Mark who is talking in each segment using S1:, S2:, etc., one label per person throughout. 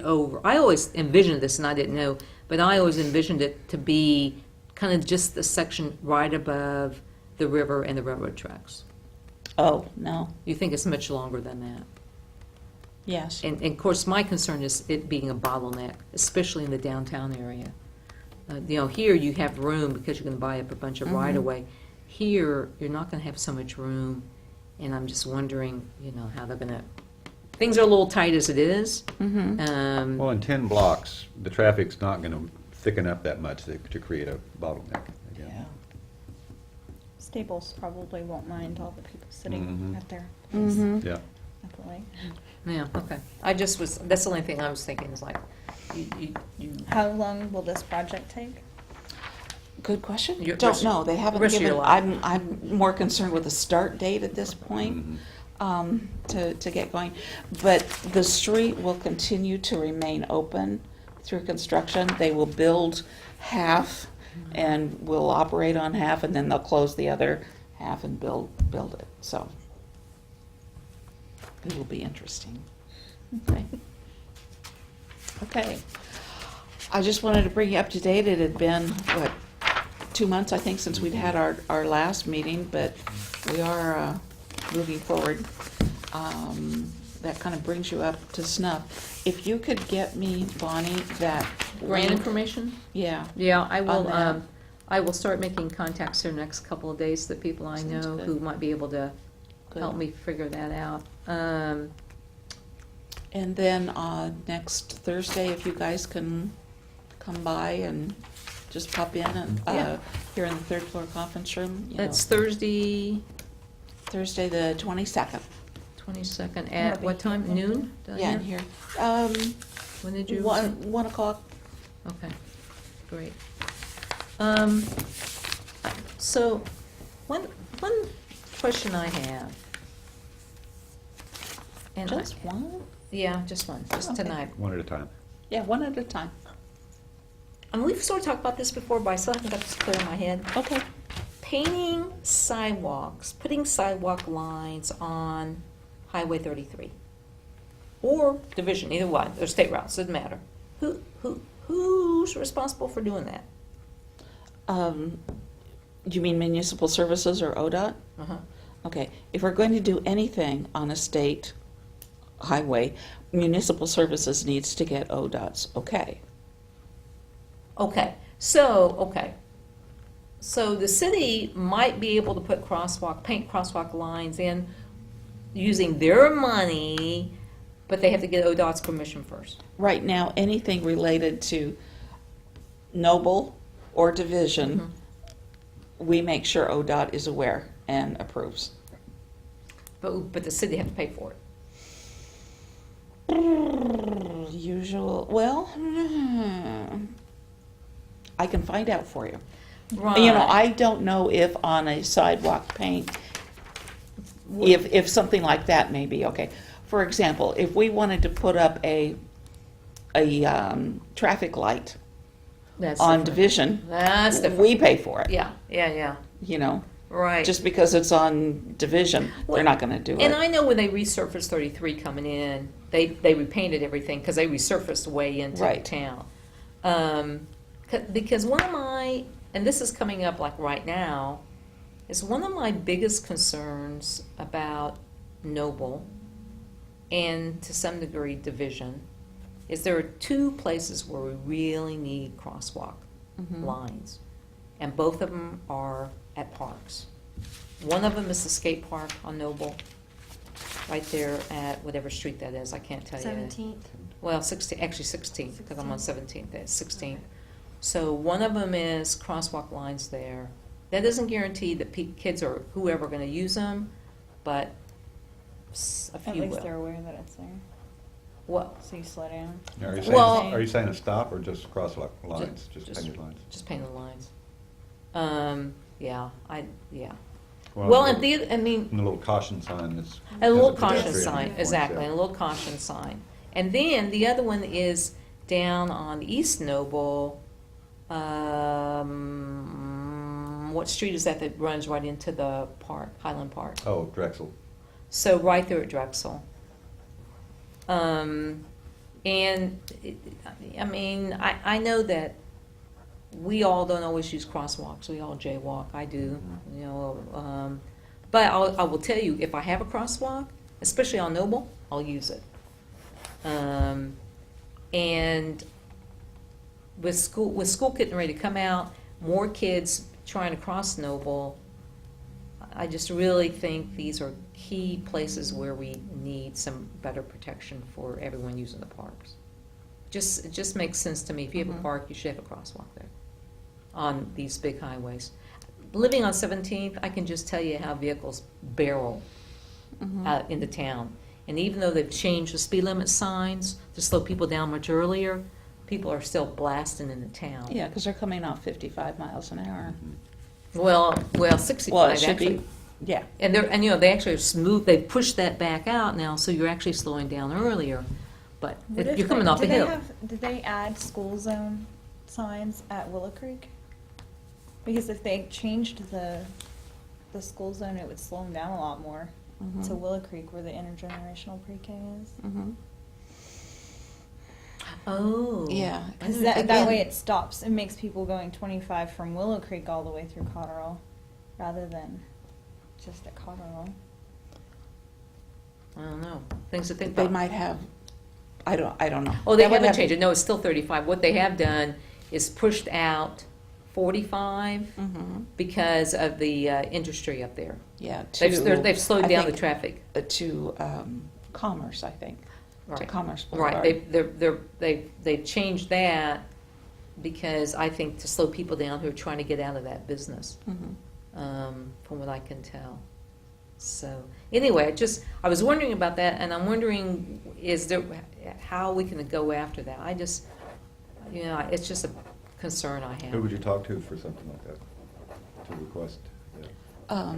S1: over. I always envisioned this, and I didn't know, but I always envisioned it to be kind of just the section right above the river and the railroad tracks.
S2: Oh, no,
S1: You think it's much longer than that?
S2: yes.
S1: And of course, my concern is it being a bottleneck, especially in the downtown area. Here you have room because you're going to buy up a bunch of right-of-way. Here, you're not going to have so much room, and I'm just wondering, how they're going to, things are a little tight as it is.
S3: Well, in 10 blocks, the traffic's not going to thicken up that much to create a bottleneck again.
S2: Yeah.
S4: Staples probably won't mind all the people sitting
S3: Mhm.
S4: at their
S2: Mhm.
S3: Yeah.
S4: at the lake.
S1: Yeah, okay. That's the only thing I was thinking, is like, you
S4: How long will this project take?
S2: Good question.
S1: Your-
S2: Don't
S1: rest-
S2: know. They haven't
S1: rest of
S2: given,
S1: your life.
S2: I'm more concerned with the start date at this point,
S3: Mhm.
S2: to get going. But the street will continue to remain open through construction. They will build half and will operate on half, and then they'll close the other half and build it. So it will be interesting. Okay. Okay. I just wanted to bring you up to date. It had been, 2 months, I think, since we'd had our last meeting, but we are moving forward. That kind of brings you up to snuff. If you could get me, Bonnie, that
S1: grant
S2: link-
S1: information?
S2: Yeah,
S1: Yeah, I will,
S2: On that.
S1: I will start making contacts here next couple of days, the people I
S2: Sounds
S1: know
S2: good.
S1: who might be able to
S2: good.
S1: help me figure that out.
S2: And then next Thursday, if you guys can come by and just pop in and
S1: Yeah.
S2: here in the third floor conference room.
S1: It's Thursday,
S2: Thursday, the 22nd.
S1: 22nd,
S4: Wanna
S1: at
S4: be
S1: what time,
S4: here?
S1: noon?
S2: Yeah, in here.
S1: When did you?
S2: 1 o'clock.
S1: Okay, great. So, one question I have. And
S2: Just one?
S1: Yeah, just one, just
S2: Okay.
S1: tonight.
S3: One at a time.
S2: Yeah, one at a time.
S1: And we've sort of talked about this before, but I still haven't got this clear in my head.
S2: Okay.
S1: Painting sidewalks, putting sidewalk lines on Highway 33. Or Division, either one, or state routes, doesn't matter. Who's responsible for doing that?
S2: You mean municipal services or ODOT?
S1: Uh-huh.
S2: Okay, if we're going to do anything on a state highway, municipal services needs to get ODOT's okay.
S1: Okay, so the city might be able to put paint crosswalk lines in using their money, but they have to get ODOT's permission first.
S2: Right now, anything related to Noble or Division, we make sure ODOT is aware and approves.
S1: But the city have to pay for it.
S2: I can find out for you.
S1: Right.
S2: I don't know if on a sidewalk paint, if something like that may be okay. For example, if we wanted to put up a traffic light
S1: That's
S2: on
S1: different.
S2: Division,
S1: That's different.
S2: we pay for it.
S1: Yeah, right.
S2: Just because it's on Division, they're not gonna do
S1: And
S2: it.
S1: I know when they resurfaced 33 coming in, they repainted everything because they resurfaced way into
S2: Right.
S1: town. Because one of my, and this is coming up like right now, is one of my biggest concerns about Noble and to some degree Division is there are two places where we really need crosswalk lines. And both of them are at parks. One of them is the skate park on Noble, right there at whatever street that is, I can't tell you.
S4: 17th.
S1: Well, 16th, because I'm on 17th, that's 16th. So one of them is crosswalk lines there. That doesn't guarantee that kids or whoever are going to use them, but a
S4: At
S1: few
S4: least they're
S1: will.
S4: aware that it's there,
S1: Well,
S4: so you slow down.
S3: Are you
S1: Well-
S3: saying, are you saying a stop or just crosswalk lines, just painted lines?
S1: just paint the lines. Yeah. Well, and I mean,
S3: And the little caution sign that's.
S1: a little
S3: has
S1: caution
S3: pedestrian
S1: sign,
S3: points,
S1: exactly,
S3: yeah.
S1: and a little caution sign. And then the other one is down on East Noble. What street is that runs right into the park, Highland Park?
S3: Oh, Drexel.
S1: So right there at Drexel. And, I mean, I know that we all don't always use crosswalks, we all jaywalk, I do, you know, but I will tell you, if I have a crosswalk, especially on Noble, I'll use it. And with school getting ready to come out, more kids trying to cross Noble, I just really think these are key places where we need some better protection for everyone using the parks. It just makes sense to me. If you have a park, you should have a crosswalk there on these big highways. Living on 17th, I can just tell you how vehicles barrel out into town. And even though they've changed the speed limit signs to slow people down much earlier, people are still blasting into town.
S2: Yeah, because they're coming off 55 miles an hour.
S1: Well, 65
S2: Well, it should
S1: actually.
S2: be, yeah.
S1: And you know, they actually are smooth, they pushed that back out now, so you're actually slowing down earlier. But
S4: What if
S1: you're coming
S4: they-
S1: off a
S4: did they
S1: hill.
S4: Did they add school zone signs at Willow Creek? Because if they changed the school zone, it would slow them down a lot more to Willow Creek where the intergenerational pre-K is.
S1: Oh.
S2: Yeah.
S4: Because that way it stops, it makes people going 25 from Willow Creek all the way through Cotterill, rather than just at Cotterill.
S1: I don't know. Things to think
S2: They
S1: about.
S2: might have, I don't know.
S1: Oh, they
S2: That would
S1: haven't
S2: have-
S1: changed it. No, it's still 35. What they have done is pushed out 45 because of the industry up there.
S2: Yeah,
S1: They've slowed
S2: I
S1: down the
S2: think,
S1: traffic.
S2: To Commerce, I think. To
S1: Right.
S2: Commerce Boulevard.
S1: Right, they've changed that because I think to slow people down who are trying to get out of that business, from what I can tell. So, anyway, I was wondering about that, and I'm wondering, how we can go after that? It's just a concern I have.
S3: Who would you talk to for something like that, to request that?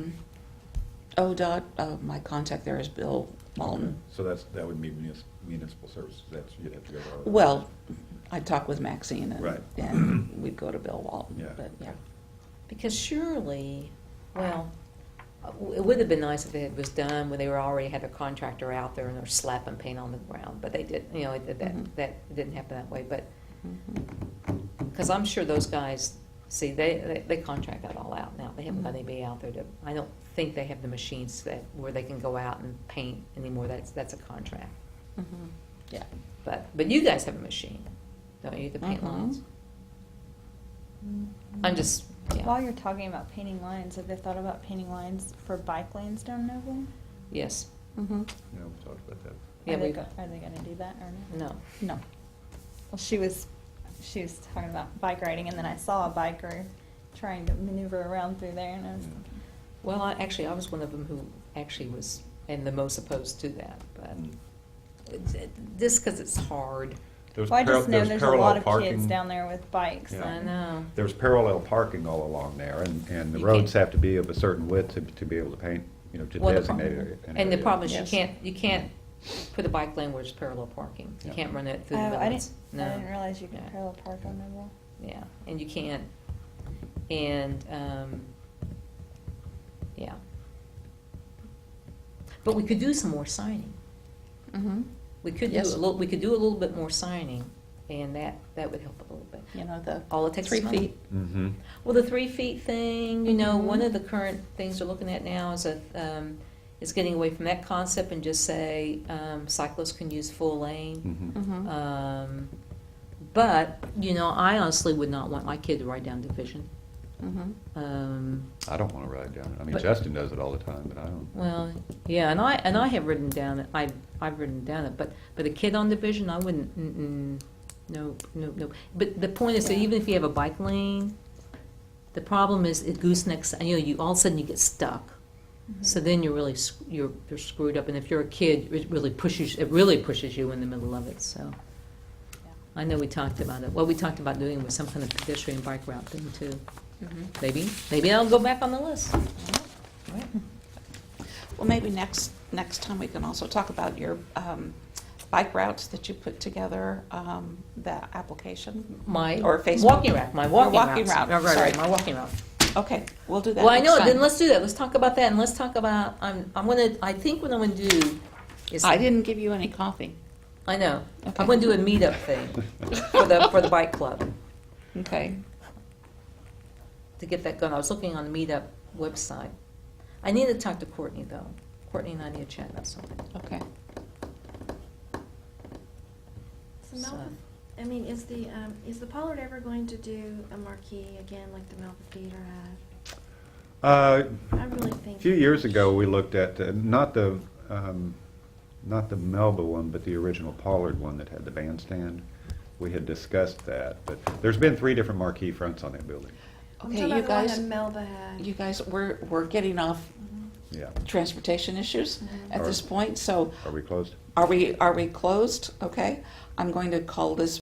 S2: ODOT, my contact there is Bill Walton.
S3: So that would be municipal services, you'd have to go to. our-
S2: Well, I'd talk with Maxine
S3: Right.
S2: and we'd go to Bill Walton,
S3: Yeah.
S2: but yeah.
S1: Because surely, it would have been nice if it was done when they already had a contractor out there and they're slapping paint on the ground, but they did, that didn't happen that way, but, because I'm sure those guys, see, they contract that all out now, they haven't got anybody out there I don't think they have the machines where they can go out and paint anymore, that's a contract.
S2: Yeah.
S1: But you guys have a machine, don't you, to paint lines? I'm just,
S4: While you're talking about painting lines, have they thought about painting lines for bike lanes down Noble?
S1: yes,
S3: Yeah, we talked about that.
S1: yeah,
S4: Are they
S1: we,
S4: gonna do that or no?
S1: no.
S2: No.
S4: Well, she was talking about bike riding, and then I saw a biker trying to maneuver around through there, and I was thinking,
S1: Well, I was one of them who actually was, and the most opposed to that, but just because it's hard.
S3: There was
S4: well, I just know
S3: there's
S4: there's a
S3: parallel
S4: lot of
S3: parking.
S4: kids down there with bikes.
S3: Yeah.
S1: I know.
S3: There's parallel parking all along there, and the
S1: You
S3: roads
S1: can't-
S3: have to be of a certain width to be able to paint, to
S1: Well, the
S3: designate
S1: problem-
S3: an
S1: And the
S3: area.
S1: problem is
S2: Yes.
S1: you can't put a bike lane where it's parallel parking. You
S3: Yeah.
S1: can't run it through
S4: Oh,
S1: the
S4: I
S1: limits.
S4: didn't. I didn't realize you could
S1: Yeah.
S4: parallel park on Noble.
S1: Yeah, and you can't, and, yeah. But we could do some more signing. We could do
S2: Yes.
S1: we could do a little bit more signing, and that would help a little bit.
S2: You know, the
S1: All it takes is
S2: 3
S1: money.
S2: feet.
S3: Mm-hmm.
S1: Well, the 3 feet thing, one of the current things they're looking at now is getting away from that concept and just say cyclists can use full lane.
S3: Mm-hmm.
S1: But, I honestly would not want my kid to ride down Division.
S3: I don't want to ride down it. I mean,
S1: But-
S3: Justin does it all the time, but I don't.
S1: Well, yeah, and I have ridden down it. I've ridden down it, but a kid on Division, I wouldn't. No. But the point is that even if you have a bike lane, the problem is it goosenecks. You all of a sudden you get stuck. So then you're really you're screwed up. And if you're a kid, it really pushes you in the middle of it. So I know we talked about it. What we talked about doing was some kind of pedestrian bike route thing too. Maybe I'll go back on the list. Right.
S2: Well, maybe next time we can also talk about your bike routes that you put together, the application.
S1: My
S2: Or Facebook.
S1: walking route. My walking,
S2: walking
S1: routes.
S2: route,
S1: Right,
S2: sorry.
S1: my walking route.
S2: Okay, we'll do that
S1: Well, I
S2: next
S1: know.
S2: time.
S1: Then let's do that. Let's talk about that, and let's talk about. I think what I'm gonna do is.
S2: I didn't give you any coffee.
S1: I know.
S2: Okay.
S1: I'm gonna do a meetup thing for the bike club
S2: Okay.
S1: to get that going. I was looking on the meetup website. I need to talk to Courtney, though. Courtney and I need to chat about something.
S2: Okay.
S5: So Melba, I mean, is the Pollard ever going to do a marquee again like the Melba Theater had? I really think.
S3: A few years ago, we looked at, not the Melba one, but the original Pollard one that had the bandstand. We had discussed that, but there's been 3 different marquee fronts on that building.
S5: I'm
S2: Okay,
S5: talking
S2: you
S5: about the one
S2: guys,
S5: that Melba had.
S2: you guys, we're getting off
S3: Yeah.
S2: transportation issues
S5: Mhm.
S2: at this point, so
S3: Are we closed?
S2: are we closed? Okay. I'm going to call this